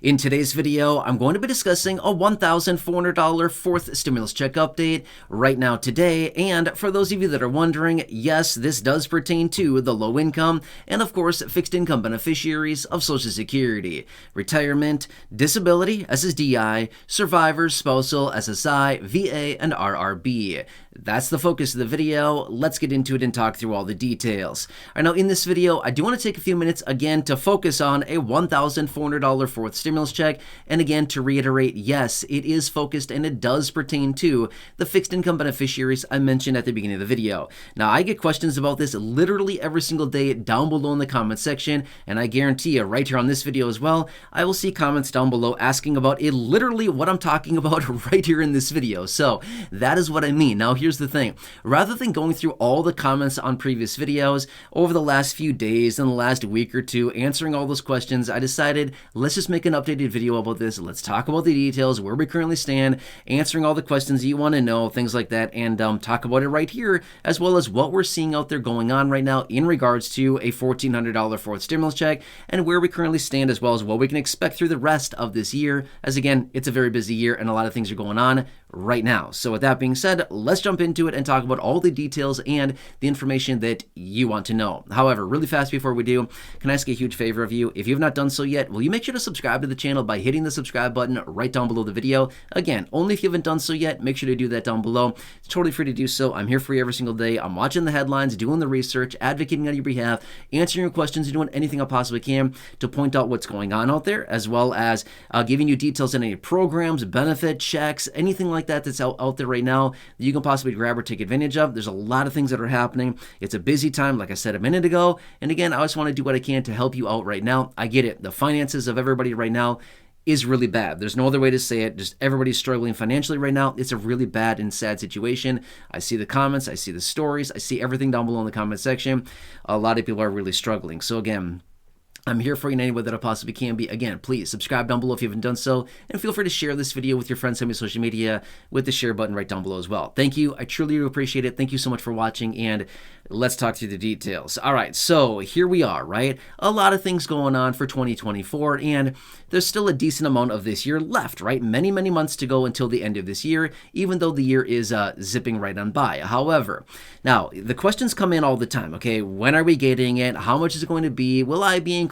In today's video, I'm going to be discussing a $1,400 fourth stimulus check update right now today, and for those of you that are wondering, yes, this does pertain to the low income and of course fixed income beneficiaries of Social Security, retirement, disability, SSDI, survivors, spousal, SSI, VA, and RRB. That's the focus of the video. Let's get into it and talk through all the details. All right, now in this video, I do want to take a few minutes again to focus on a $1,400 fourth stimulus check, and again to reiterate, yes, it is focused and it does pertain to the fixed income beneficiaries I mentioned at the beginning of the video. Now, I get questions about this literally every single day down below in the comment section, and I guarantee you right here on this video as well, I will see comments down below asking about literally what I'm talking about right here in this video. So that is what I mean. Now, here's the thing. Rather than going through all the comments on previous videos over the last few days and the last week or two, answering all those questions, I decided let's just make an updated video about this. Let's talk about the details, where we currently stand, answering all the questions you want to know, things like that, and talk about it right here, as well as what we're seeing out there going on right now in regards to a $1,400 fourth stimulus check and where we currently stand, as well as what we can expect through the rest of this year, as again, it's a very busy year and a lot of things are going on right now. So with that being said, let's jump into it and talk about all the details and the information that you want to know. However, really fast before we do, can I ask a huge favor of you? If you have not done so yet, will you make sure to subscribe to the channel by hitting the subscribe button right down below the video? Again, only if you haven't done so yet, make sure to do that down below. It's totally free to do so. I'm here for you every single day. I'm watching the headlines, doing the research, advocating on your behalf, answering your questions, and doing anything I possibly can to point out what's going on out there, as well as giving you details on any programs, benefit checks, anything like that that's out there right now that you can possibly grab or take advantage of. There's a lot of things that are happening. It's a busy time, like I said a minute ago. And again, I just want to do what I can to help you out right now. I get it. The finances of everybody right now is really bad. There's no other way to say it. Just everybody's struggling financially right now. It's a really bad and sad situation. I see the comments. I see the stories. I see everything down below in the comment section. A lot of people are really struggling. So again, I'm here for you in any way that I possibly can be. Again, please subscribe down below if you haven't done so, and feel free to share this video with your friends on social media with the share button right down below as well. Thank you. I truly do appreciate it. Thank you so much for watching, and let's talk through the details. All right, so here we are, right? A lot of things going on for 2024, and there's still a decent amount of this year left, right? Many, many months to go until the end of this year, even though the year is zipping right on by. However, now, the questions come in all the time, okay? When are we getting it? How much is it going to be? Will I be included?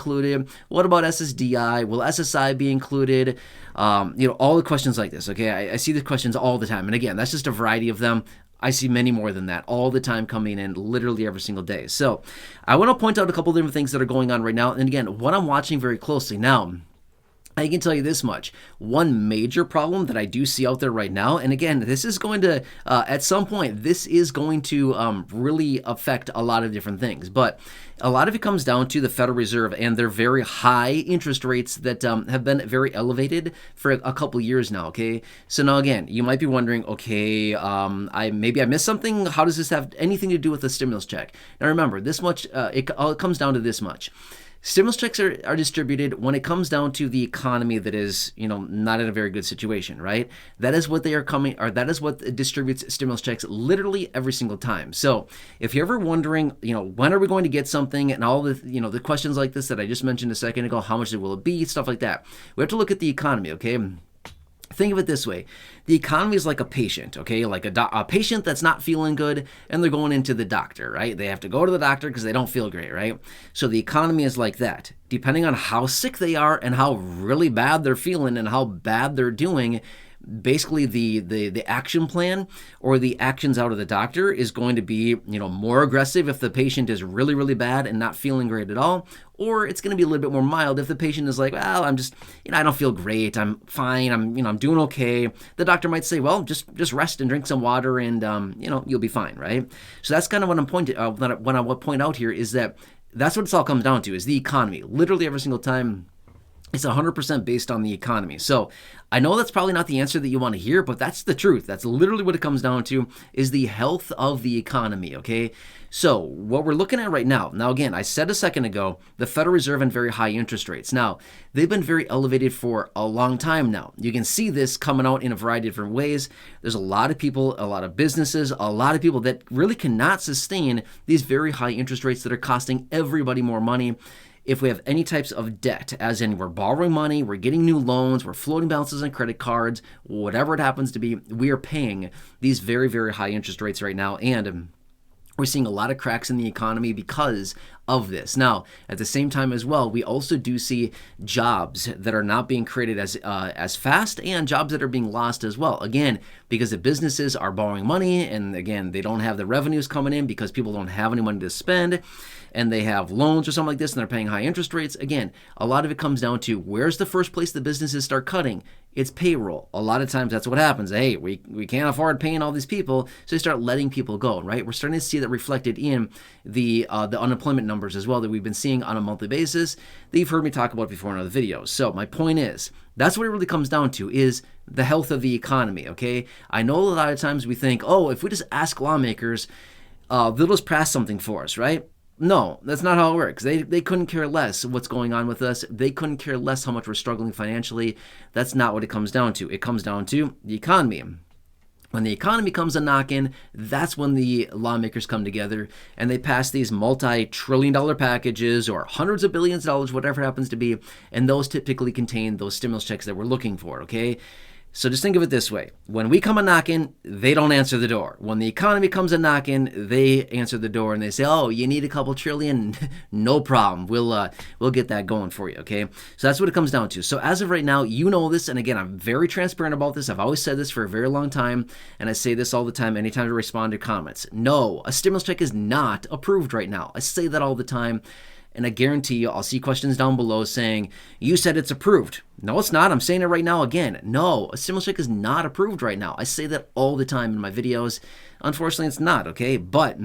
What about SSDI? Will SSI be included? All the questions like this, okay? I see the questions all the time. And again, that's just a variety of them. I see many more than that all the time coming in literally every single day. So I want to point out a couple different things that are going on right now. And again, what I'm watching very closely now, I can tell you this much. One major problem that I do see out there right now, and again, this is going to, at some point, this is going to really affect a lot of different things. But a lot of it comes down to the Federal Reserve and their very high interest rates that have been very elevated for a couple years now, okay? So now again, you might be wondering, okay, maybe I missed something. How does this have anything to do with the stimulus check? Now remember, this much, it comes down to this much. Stimulus checks are distributed when it comes down to the economy that is, not in a very good situation, right? That is what that is what distributes stimulus checks literally every single time. So if you're ever wondering, when are we going to get something, and all the, the questions like this that I just mentioned a second ago, how much will it be, stuff like that. We have to look at the economy, okay? Think of it this way. The economy is like a patient, okay? Like a patient that's not feeling good, and they're going into the doctor, right? They have to go to the doctor because they don't feel great, right? So the economy is like that. Depending on how sick they are and how really bad they're feeling and how bad they're doing, basically the action plan or the actions out of the doctor is going to be, more aggressive if the patient is really, really bad and not feeling great at all, or it's going to be a little bit more mild if the patient is like, well, I'm just, I don't feel great. I'm fine. I'm doing okay. The doctor might say, well, just rest and drink some water and, you'll be fine, right? So that's kind of what what I want to point out here is that that's what it's all comes down to is the economy. Literally every single time. It's 100% based on the economy. So I know that's probably not the answer that you want to hear, but that's the truth. That's literally what it comes down to is the health of the economy, okay? So what we're looking at right now again, I said a second ago, the Federal Reserve and very high interest rates. Now, they've been very elevated for a long time now. You can see this coming out in a variety of different ways. There's a lot of people, a lot of businesses, a lot of people that really cannot sustain these very high interest rates that are costing everybody more money. if we have any types of debt, as in we're borrowing money, we're getting new loans, we're floating balances on credit cards, whatever it happens to be, we are paying these very, very high interest rates right now. And we're seeing a lot of cracks in the economy because of this. Now, at the same time as well, we also do see jobs that are not being created as fast, and jobs that are being lost as well. Again, because the businesses are borrowing money, and again, they don't have the revenues coming in because people don't have any money to spend, and they have loans or something like this, and they're paying high interest rates. Again, a lot of it comes down to where's the first place the businesses start cutting? It's payroll. A lot of times that's what happens. Hey, we can't afford paying all these people, so they start letting people go, right? We're starting to see that reflected in the unemployment numbers as well that we've been seeing on a monthly basis that you've heard me talk about before in other videos. So my point is, that's what it really comes down to, is the health of the economy, okay? I know a lot of times we think, oh, if we just ask lawmakers, they'll just pass something for us, right? No, that's not how it works. They couldn't care less what's going on with us. They couldn't care less how much we're struggling financially. That's not what it comes down to. It comes down to the economy. When the economy comes a knocking, that's when the lawmakers come together and they pass these multi-trillion-dollar packages or hundreds of billions of dollars, whatever it happens to be, and those typically contain those stimulus checks that we're looking for, okay? So just think of it this way. When we come a knocking, they don't answer the door. When the economy comes a knocking, they answer the door and they say, oh, you need a couple trillion? No problem. We'll get that going for you, okay? So that's what it comes down to. So as of right now, you know this, and again, I'm very transparent about this. I've always said this for a very long time, and I say this all the time anytime I respond to comments. No, a stimulus check is not approved right now. I say that all the time. And I guarantee you, I'll see questions down below saying, you said it's approved. No, it's not. I'm saying it right now again. No, a stimulus check is not approved right now. I say that all the time in my videos. Unfortunately, it's not, okay? But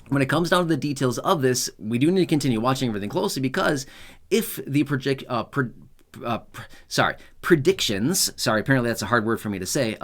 when it comes down to the details of this, we do need to continue watching everything closely, because if the predictions, apparently that's a hard word for me to say,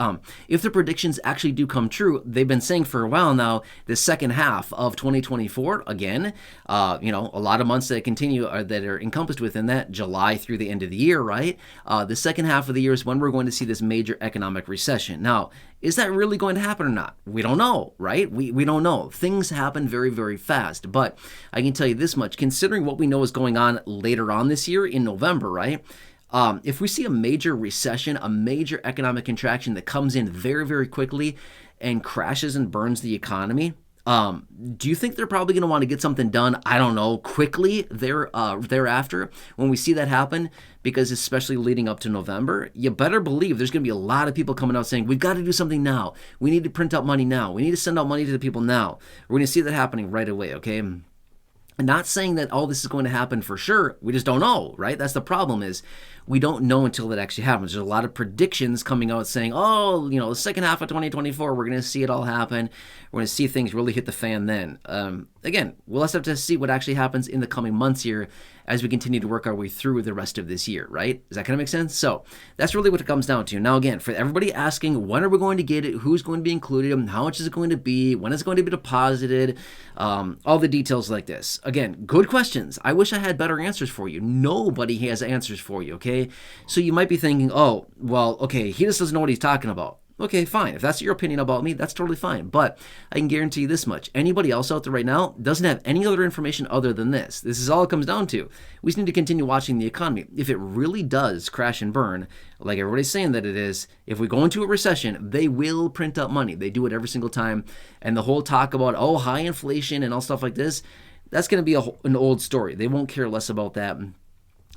if the predictions actually do come true, they've been saying for a while now, the second half of 2024, again, a lot of months that continue that are encompassed within that, July through the end of the year, right? The second half of the year is when we're going to see this major economic recession. Now, is that really going to happen or not? We don't know, right? We don't know. Things happen very, very fast. But I can tell you this much, considering what we know is going on later on this year in November, right? If we see a major recession, a major economic contraction that comes in very, very quickly and crashes and burns the economy, do you think they're probably going to want to get something done, I don't know, quickly thereafter when we see that happen? Because especially leading up to November, you better believe there's going to be a lot of people coming out saying, we've got to do something now. We need to print out money now. We need to send out money to the people now. We're going to see that happening right away, okay? I'm not saying that all this is going to happen for sure. We just don't know, right? That's the problem, is we don't know until it actually happens. There's a lot of predictions coming out saying, oh, the second half of 2024, we're going to see it all happen. We're going to see things really hit the fan then. Again, we'll have to see what actually happens in the coming months here as we continue to work our way through the rest of this year, right? Does that kind of make sense? So that's really what it comes down to. Now, again, for everybody asking, when are we going to get it? Who's going to be included? How much is it going to be? When is it going to be deposited? All the details like this. Again, good questions. I wish I had better answers for you. Nobody has answers for you, okay? So you might be thinking, oh, well, okay, he just doesn't know what he's talking about. Okay, fine. If that's your opinion about me, that's totally fine. But I can guarantee you this much. Anybody else out there right now doesn't have any other information other than this. This is all it comes down to. We just need to continue watching the economy. If it really does crash and burn, like everybody's saying that it is, if we go into a recession, they will print up money. They do it every single time. And the whole talk about, oh, high inflation and all stuff like this, that's going to be an old story. They won't care less about that.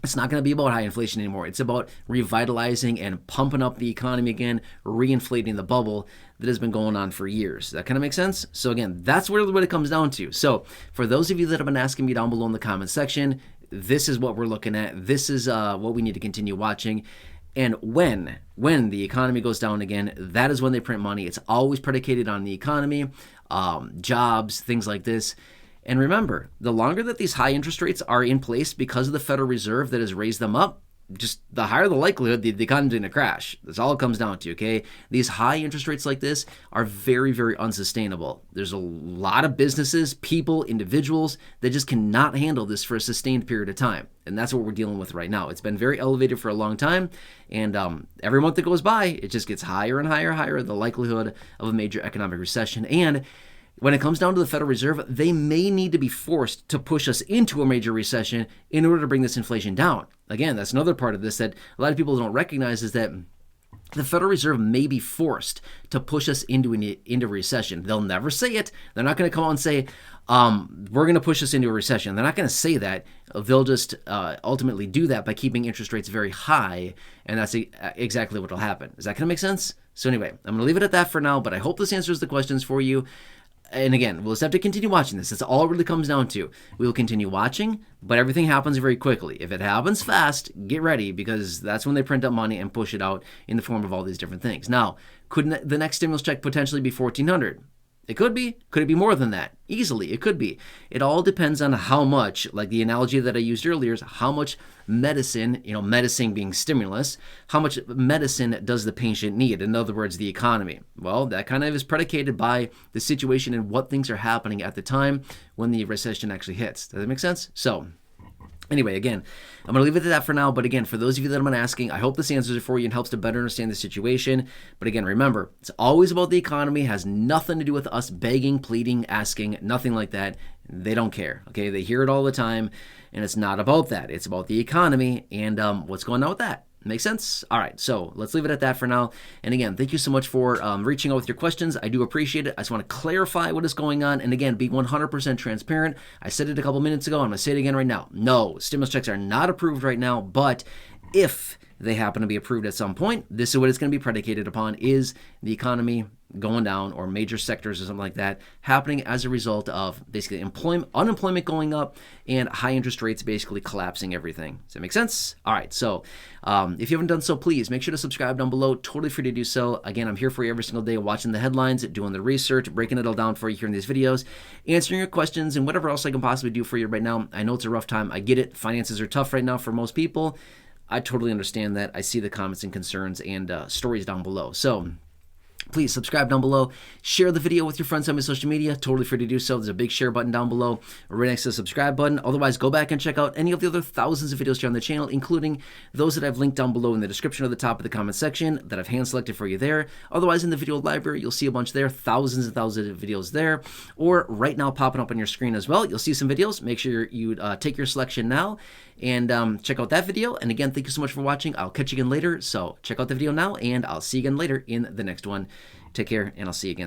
It's not going to be about high inflation anymore. It's about revitalizing and pumping up the economy again, reinflating the bubble that has been going on for years. That kind of makes sense? So again, that's what it comes down to. So for those of you that have been asking me down below in the comment section, this is what we're looking at. This is what we need to continue watching. And when the economy goes down again, that is when they print money. It's always predicated on the economy, jobs, things like this. And remember, the longer that these high interest rates are in place because of the Federal Reserve that has raised them up, just the higher the likelihood the economy is going to crash. That's all it comes down to, okay? These high interest rates like this are very, very unsustainable. There's a lot of businesses, people, individuals that just cannot handle this for a sustained period of time. And that's what we're dealing with right now. It's been very elevated for a long time. And every month that goes by, it just gets higher and higher and higher, the likelihood of a major economic recession. And when it comes down to the Federal Reserve, they may need to be forced to push us into a major recession in order to bring this inflation down. Again, that's another part of this that a lot of people don't recognize, is that the Federal Reserve may be forced to push us into recession. They'll never say it. They're not going to come out and say, we're going to push us into a recession. They're not going to say that. They'll just ultimately do that by keeping interest rates very high, and that's exactly what will happen. Is that going to make sense? So anyway, I'm going to leave it at that for now, but I hope this answers the questions for you. And again, we'll just have to continue watching this. That's all it really comes down to. We will continue watching, but everything happens very quickly. If it happens fast, get ready, because that's when they print up money and push it out in the form of all these different things. Now, could the next stimulus check potentially be $1,400? It could be. Could it be more than that? Easily, it could be. It all depends on how much, like the analogy that I used earlier, is how much medicine, medicine being stimulus, how much medicine does the patient need? In other words, the economy. Well, that kind of is predicated by the situation and what things are happening at the time when the recession actually hits. Does that make sense? So, anyway, again, I'm going to leave it at that for now. But again, for those of you that have been asking, I hope this answers it for you and helps to better understand the situation. But again, remember, it's always about the economy. It has nothing to do with us begging, pleading, asking, nothing like that. They don't care. Okay, they hear it all the time, and it's not about that. It's about the economy and what's going on with that. Make sense? All right, so let's leave it at that for now. And again, thank you so much for reaching out with your questions. I do appreciate it. I just want to clarify what is going on. And again, be 100% transparent. I said it a couple minutes ago. I'm going to say it again right now. No, stimulus checks are not approved right now, but if they happen to be approved at some point, this is what it's going to be predicated upon, is the economy going down or major sectors or something like that happening as a result of basically unemployment going up and high interest rates basically collapsing everything. Does that make sense? All right. So if you haven't done so, please make sure to subscribe down below. Totally free to do so. Again, I'm here for you every single day, watching the headlines, doing the research, breaking it all down for you here in these videos, answering your questions and whatever else I can possibly do for you right now. I know it's a rough time. I get it. Finances are tough right now for most people. I totally understand that. I see the comments and concerns and stories down below. So please subscribe down below. Share the video with your friends on my social media. Totally free to do so. There's a big share button down below right next to the subscribe button. Otherwise, go back and check out any of the other thousands of videos here on the channel, including those that I've linked down below in the description of the top of the comment section that I've hand selected for you there. Otherwise, in the video library, you'll see a bunch there, thousands and thousands of videos there. Or right now popping up on your screen as well, you'll see some videos. Make sure you take your selection now and check out that video. And again, thank you so much for watching. I'll catch you again later. So check out the video now, and I'll see you again later in the next one. Take care, and I'll see you again.